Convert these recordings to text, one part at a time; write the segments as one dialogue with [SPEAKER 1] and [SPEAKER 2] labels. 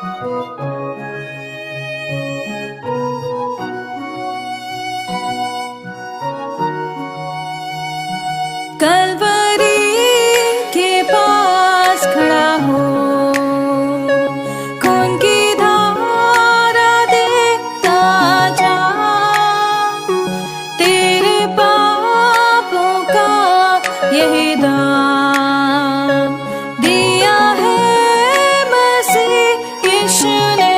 [SPEAKER 1] कलवरी के पास खड़ा हो, खून की धारा देखता जा, तेरे पापों का यही दाम दिया है मसीह यीशु ने।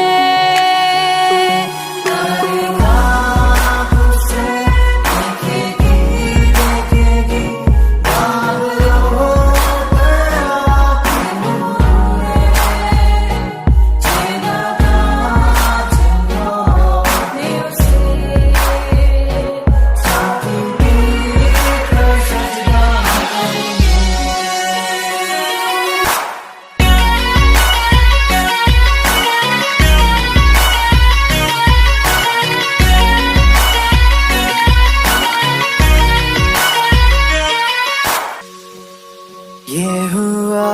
[SPEAKER 2] ये हुआ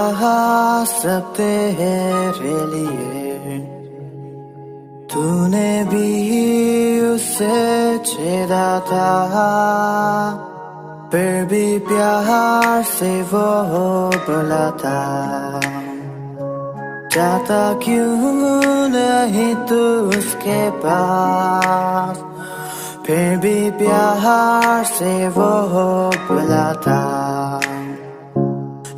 [SPEAKER 2] सब तेरे लिए, तूने भी उसे छेड़ा था, फिर भी प्यार से वो बोला था, जाता क्यों नहीं तू उसके पास, फिर भी प्यार से वो बोला था,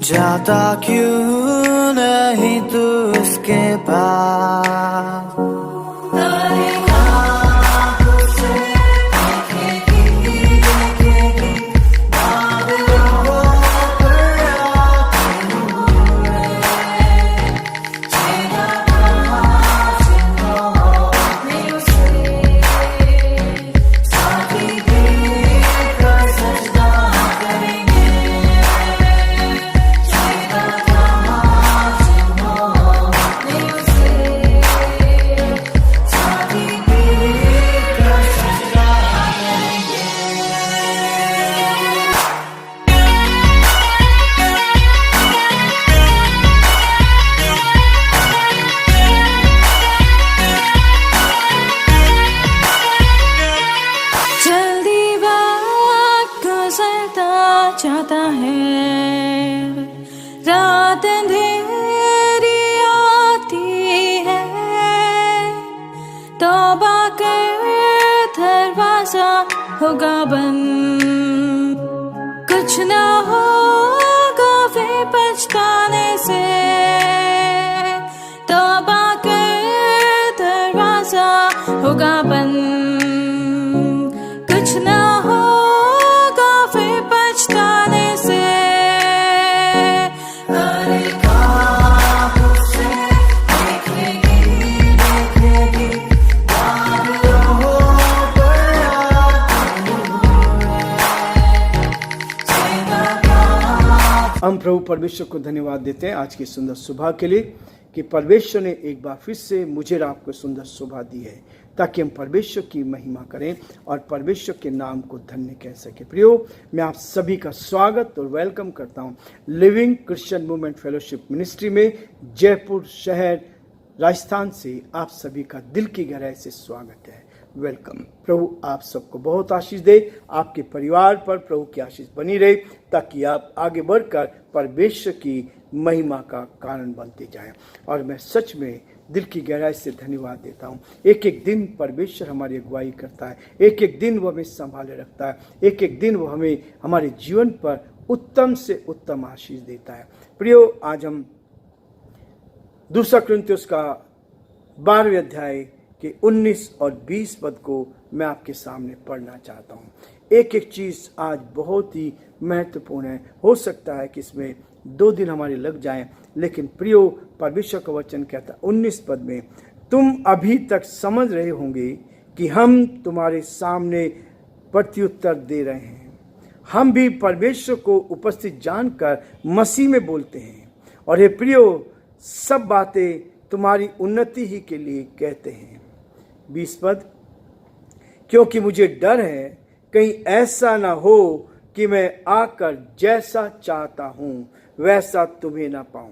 [SPEAKER 2] जाता क्यों नहीं तू उसके पास।
[SPEAKER 1] जाता है, रात अंधेरी आती है, तौबा कर दरवाजा होगा बंद, कुछ ना होगा वे पछताने से, तौबा कर दरवाजा होगा बंद, कुछ ना
[SPEAKER 3] हम प्रभु परमेश्वर को धन्यवाद देते हैं आज की सुंदर सुबह के लिए कि परमेश्वर ने एक बार फिर से मुझे और आपको सुंदर सुबह दी है ताकि हम परमेश्वर की महिमा करें और परमेश्वर के नाम को धन्य कह सके। प्रियो, मैं आप सभी का स्वागत और वेलकम करता हूं living Christian movement fellowship ministry में जयपुर शहर राजस्थान से। आप सभी का दिल की गहराई से स्वागत है, वेलकम। प्रभु आप सबको बहुत आशीष दे, आपके परिवार पर प्रभु की आशीष बनी रहे ताकि आप आगे बढ़कर परमेश्वर की महिमा का कारण बनते जाएं। और मैं सच में दिल की गहराई से धन्यवाद देता हूं। एक एक दिन परमेश्वर हमारी अगुवाई करता है, एक एक दिन वो हमें संभाले रखता है, एक एक दिन वो हमें हमारे जीवन पर उत्तम से उत्तम आशीष देता है। प्रियो, आज हम दूसरा कुरिन्थियों का 12वें अध्याय के 19 और 20 पद को मैं आपके सामने पढ़ना चाहता हूँ। एक एक चीज़ आज बहुत ही महत्वपूर्ण है। हो सकता है कि इसमें 2 दिन हमारे लग जाएं, लेकिन प्रियो, परमेश्वर का वचन कहता है 19 पद में, तुम अभी तक समझ रहे होंगे कि हम तुम्हारे सामने प्रत्युत्तर दे रहे हैं। हम भी परमेश्वर को उपस्थित जानकर मसीह में बोलते हैं, और हे प्रियो, सब बातें तुम्हारी उन्नति ही के लिए कहते हैं। 20 पद, क्योंकि मुझे डर है कहीं ऐसा ना हो कि मैं आकर जैसा चाहता हूं वैसा तुम्हें ना पाऊं,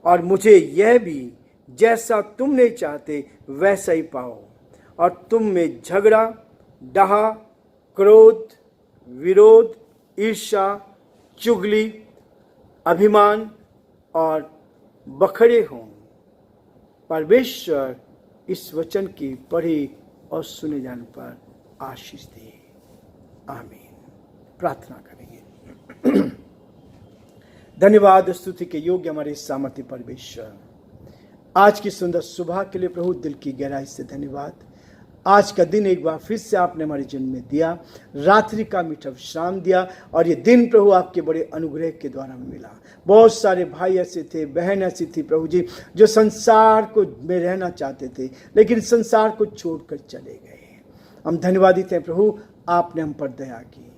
[SPEAKER 3] और मुझे यह भी जैसा तुम नहीं चाहते वैसा ही पाओ, और तुम में झगड़ा, डाह, क्रोध, विरोध, ईर्ष्या, चुगली, अभिमान और बखड़े हों। परमेश्वर इस वचन की पढ़े और सुने जाने पर आशीष दे। आमीन। प्रार्थना करेंगे। धन्यवाद स्तुति के योग्य हमारे सामर्थ्य परमेश्वर, आज की सुंदर सुबह के लिए प्रभु दिल की गहराई से धन्यवाद। आज का दिन एक बार फिर से आपने हमारे जीवन में दिया, रात्रि का मीठा विश्राम दिया, और ये दिन प्रभु आपके बड़े अनुग्रह के द्वारा मिला। बहुत सारे भाई ऐसे थे, बहन ऐसी थी प्रभु जी, जो संसार को में रहना चाहते थे लेकिन संसार को छोड़कर चले गए। हम धन्यवादित हैं प्रभु, आपने हम पर दया की,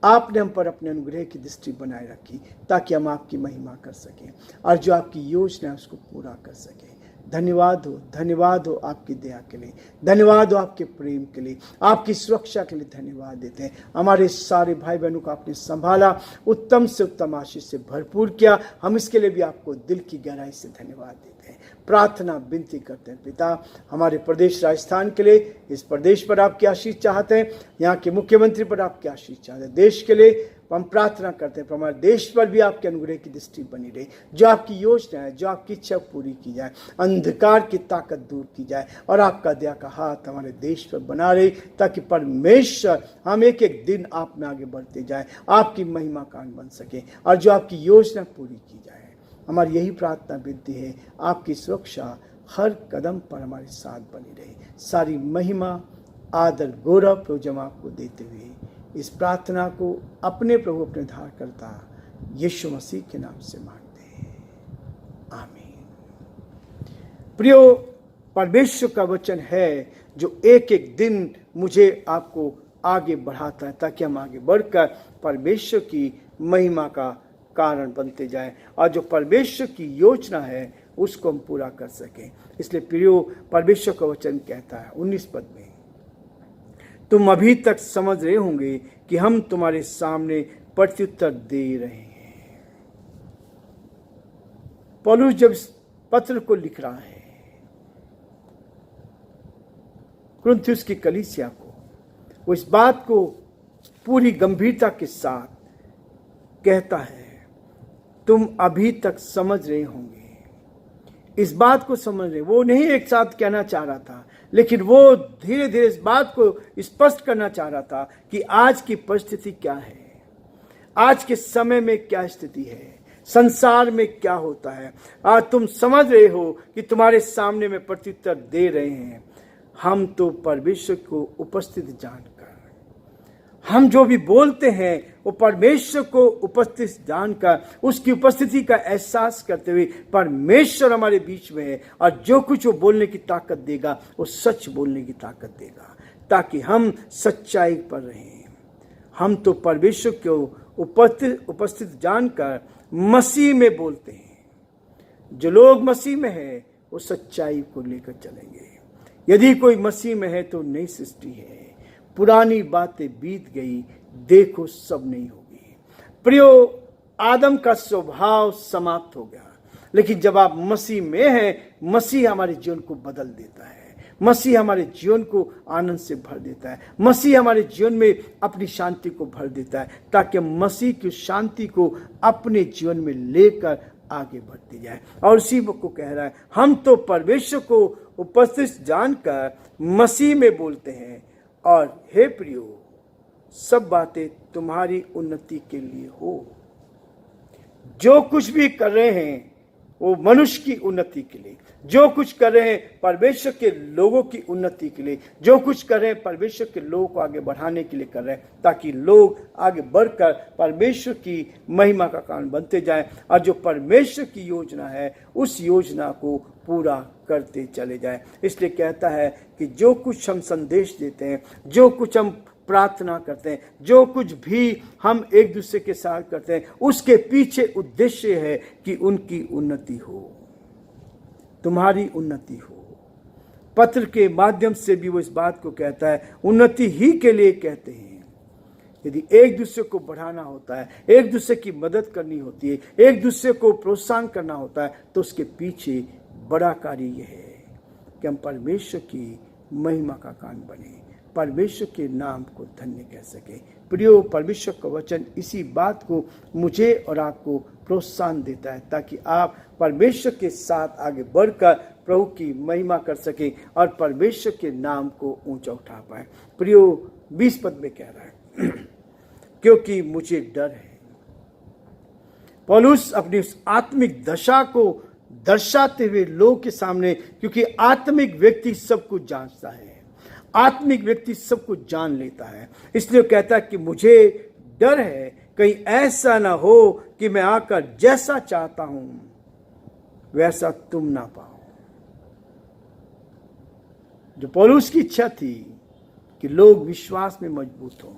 [SPEAKER 3] आपने हम पर अपने अनुग्रह की दृष्टि बनाए रखी ताकि हम आपकी महिमा कर सकें और जो आपकी योजना है उसको पूरा कर सकें। धन्यवाद हो आपकी दया के लिए, धन्यवाद हो आपके प्रेम के लिए, आपकी सुरक्षा के लिए धन्यवाद देते हैं। हमारे सारे भाई बहनों को आपने संभाला, उत्तम से उत्तम आशीष से भरपूर किया। हम इसके लिए भी आपको दिल की गहराई से धन्यवाद देते हैं। प्रार्थना विनती करते हैं पिता, हमारे प्रदेश राजस्थान के लिए, इस प्रदेश पर आपकी आशीष चाहते हैं, यहाँ के मुख्यमंत्री पर आपकी आशीष चाहते हैं, देश के लिए हम प्रार्थना करते हैं, हमारे देश पर भी आपके अनुग्रह की दृष्टि बनी रहे। जो आपकी योजना है, जो आपकी इच्छा पूरी की जाए, अंधकार की ताकत दूर की जाए और आपका दया का हाथ हमारे देश पर बना रहे, ताकि परमेश्वर हम एक एक दिन आप में आगे बढ़ते जाए, आपकी महिमा कान बन सके और जो आपकी योजना पूरी की जाए। हमारी यही प्रार्थना विनती है, आपकी सुरक्षा हर कदम पर हमारे साथ बनी रहे। सारी महिमा, आदर, गौरव प्रभु जब आपको देते हुए इस प्रार्थना को अपने प्रभु अपने धार करता यीशु मसीह के नाम से मांगते हैं, आमीन। प्रियो, परमेश्वर का वचन है जो एक एक दिन मुझे आपको आगे बढ़ाता है ताकि हम आगे बढ़कर परमेश्वर की महिमा का कारण बनते जाएं और जो परमेश्वर की योजना है उसको हम पूरा कर सकें। इसलिए प्रियो, परमेश्वर का वचन कहता है 19 पद में, तुम अभी तक समझ रहे होंगे कि हम तुम्हारे सामने प्रत्युत्तर दे रहे हैं। पौलुस जब इस पत्र को लिख रहा है कुरिन्थियुस की कलीसिया को, वो इस बात को पूरी गंभीरता के साथ कहता है, तुम अभी तक समझ रहे होंगे। इस बात को समझ रहे, वो नहीं एक साथ कहना चाह रहा था, लेकिन वो धीरे धीरे इस बात को स्पष्ट करना चाह रहा था कि आज की परिस्थिति क्या है, आज के समय में क्या स्थिति है, संसार में क्या होता है। आज तुम समझ रहे हो कि तुम्हारे सामने में प्रत्युत्तर दे रहे हैं। हम तो परमेश्वर को उपस्थित जानकर, हम जो भी बोलते हैं वो परमेश्वर को उपस्थित जानकर, उसकी उपस्थिति का एहसास करते हुए परमेश्वर हमारे बीच में है और जो कुछ वो बोलने की ताकत देगा वो सच बोलने की ताकत देगा ताकि हम सच्चाई पर रहें। हम तो परमेश्वर को उपस्थित जानकर मसीह में बोलते हैं। जो लोग मसीह में है वो सच्चाई को लेकर चलेंगे। यदि कोई मसीह में है तो नई सृष्टि है, पुरानी बातें बीत गई, देखो सब नहीं होगी। प्रियो, आदम का स्वभाव समाप्त हो गया, लेकिन जब आप मसीह में हैं, मसीह हमारे जीवन को बदल देता है, मसीह हमारे जीवन को आनंद से भर देता है, मसीह हमारे जीवन में अपनी शांति को भर देता है ताकि हम मसीह की शांति को अपने जीवन में लेकर आगे बढ़ते जाए। और उसी को कह रहा है, हम तो परमेश्वर को उपस्थित जानकर मसीह में बोलते हैं, और हे प्रियो, सब बातें तुम्हारी उन्नति के लिए हो। जो कुछ भी कर रहे हैं वो मनुष्य की उन्नति के लिए, जो कुछ कर रहे हैं परमेश्वर के लोगों की उन्नति के लिए, जो कुछ कर रहे हैं परमेश्वर के लोगों को आगे बढ़ाने के लिए कर रहे हैं, ताकि लोग आगे बढ़कर परमेश्वर की महिमा का कारण बनते जाएं और जो परमेश्वर की योजना है उस योजना को पूरा करते चले जाएं। इसलिए कहता है कि जो कुछ हम संदेश देते हैं, जो कुछ हम प्रार्थना करते हैं, जो कुछ भी हम एक दूसरे के साथ करते हैं, उसके पीछे उद्देश्य है कि उनकी उन्नति हो, तुम्हारी उन्नति हो। पत्र के माध्यम से भी वो इस बात को कहता है, उन्नति ही के लिए कहते हैं। यदि एक दूसरे को बढ़ाना होता है, एक दूसरे की मदद करनी होती है, एक दूसरे को प्रोत्साहन करना होता है, तो उसके पीछे बड़ा कार्य यह है कि हम परमेश्वर की महिमा का कारण बने, परमेश्वर के नाम को धन्य कह सके। प्रियो, परमेश्वर का वचन इसी बात को मुझे और आपको प्रोत्साहन देता है ताकि आप परमेश्वर के साथ आगे बढ़कर प्रभु की महिमा कर सके और परमेश्वर के नाम को ऊंचा उठा पाए। प्रियो, 20 पद में कह रहा है क्योंकि मुझे डर है। पौलुस अपनी उस आत्मिक दशा को दर्शाते हुए लोग के सामने, क्योंकि आत्मिक व्यक्ति सब कुछ जांचता है, आत्मिक व्यक्ति सब कुछ जान लेता है, इसलिए कहता है कि मुझे डर है कहीं ऐसा ना हो कि मैं आकर जैसा चाहता हूं वैसा तुम ना पाओ। जो पौलुस की इच्छा थी कि लोग विश्वास में मजबूत हों,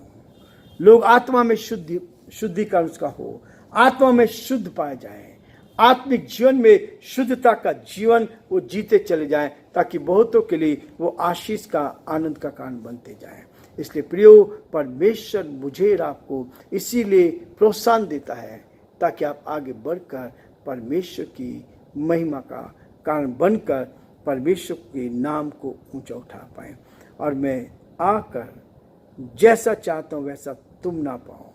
[SPEAKER 3] लोग आत्मा में शुद्धिकरण उसका हो, आत्मा में शुद्ध पाए जाए, आत्मिक जीवन में शुद्धता का जीवन वो जीते चले जाएं, ताकि बहुतों के लिए वो आशीष का आनंद का कारण बनते जाएं। इसलिए प्रियो, परमेश्वर मुझे और आपको इसीलिए प्रोत्साहन देता है ताकि आप आगे बढ़कर परमेश्वर की महिमा का कारण बनकर परमेश्वर के नाम को ऊंचा उठा पाए। और मैं आकर जैसा चाहता हूं वैसा तुम ना पाओ,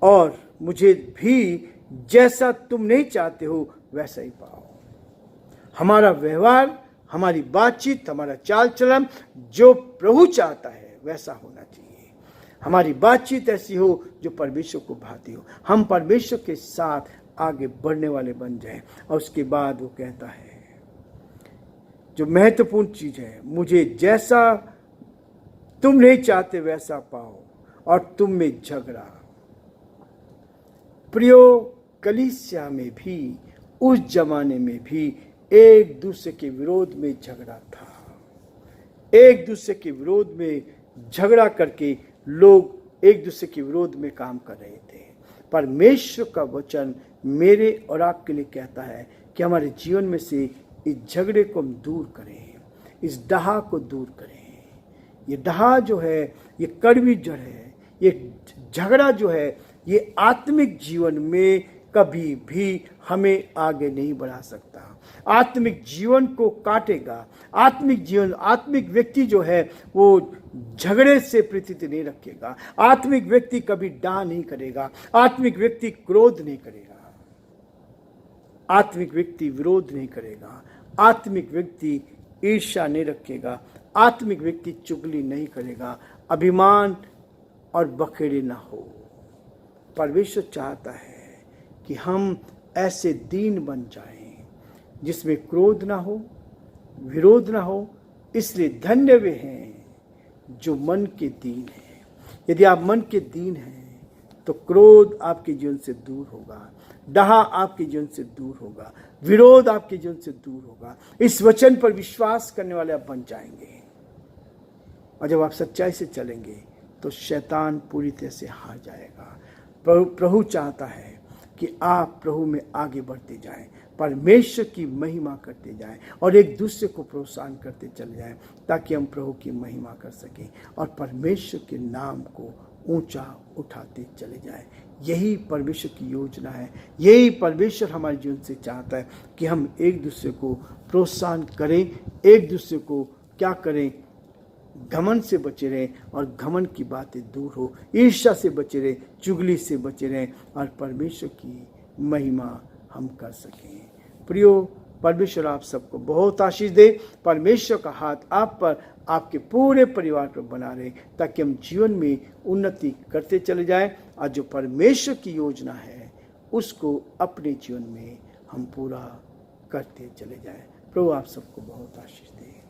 [SPEAKER 3] और मुझे भी जैसा तुम नहीं चाहते हो वैसा ही पाओ। हमारा व्यवहार, हमारी बातचीत, हमारा चाल चलन जो प्रभु चाहता है वैसा होना चाहिए। हमारी बातचीत ऐसी हो जो परमेश्वर को भाती हो, हम परमेश्वर के साथ आगे बढ़ने वाले बन जाएं। और उसके बाद वो कहता है जो महत्वपूर्ण चीज है, मुझे जैसा तुम नहीं चाहते वैसा पाओ और तुम में झगड़ा। प्रियो, कलीसिया में भी उस जमाने में भी एक दूसरे के विरोध में झगड़ा था, एक दूसरे के विरोध में झगड़ा करके लोग एक दूसरे के विरोध में काम कर रहे थे। परमेश्वर का वचन मेरे और आपके लिए कहता है कि हमारे जीवन में से इस झगड़े को हम दूर करें, इस डहा को दूर करें। ये डहा जो है, ये कड़वी जड़ है, ये झगड़ा जो है, ये आत्मिक जीवन में कभी भी हमें आगे नहीं बढ़ा सकता, आत्मिक जीवन को काटेगा। आत्मिक जीवन, आत्मिक व्यक्ति जो है वो झगड़े से प्रीति नहीं रखेगा, आत्मिक व्यक्ति कभी डाह नहीं करेगा, आत्मिक व्यक्ति क्रोध नहीं करेगा, आत्मिक व्यक्ति विरोध नहीं करेगा, आत्मिक व्यक्ति ईर्ष्या नहीं रखेगा, आत्मिक व्यक्ति चुगली नहीं करेगा, अभिमान और बखेड़े ना हो। परमेश्वर चाहता है कि हम ऐसे दीन बन जाएं जिसमें क्रोध ना हो, विरोध ना हो। इसलिए धन्य वे हैं जो मन के दीन हैं। यदि आप मन के दीन हैं तो क्रोध आपके जीवन से दूर होगा, डहा आपके जीवन से दूर होगा, विरोध आपके जीवन से दूर होगा। इस वचन पर विश्वास करने वाले आप बन जाएंगे, और जब आप सच्चाई से चलेंगे तो शैतान पूरी तरह से हार जाएगा। प्रभु चाहता है कि आप प्रभु में आगे बढ़ते जाएं, परमेश्वर की महिमा करते जाएं और एक दूसरे को प्रोत्साहन करते चले जाएं, ताकि हम प्रभु की महिमा कर सकें और परमेश्वर के नाम को ऊंचा उठाते चले जाएं। यही परमेश्वर की योजना है, यही परमेश्वर हमारे जीवन से चाहता है कि हम एक दूसरे को प्रोत्साहन करें, एक दूसरे को क्या करें, घमंड से बचे रहें और घमंड की बातें दूर हो, ईर्ष्या से बचे रहें, चुगली से बचे रहें और परमेश्वर की महिमा हम कर सकें। प्रियो, परमेश्वर आप सबको बहुत आशीष दे। परमेश्वर का हाथ आप पर, आपके पूरे परिवार पर बना रहे, ताकि हम जीवन में उन्नति करते चले जाएं और जो परमेश्वर की योजना है उसको अपने जीवन में हम पूरा करते चले जाएं। प्रभु आप सबको बहुत आशीष दे।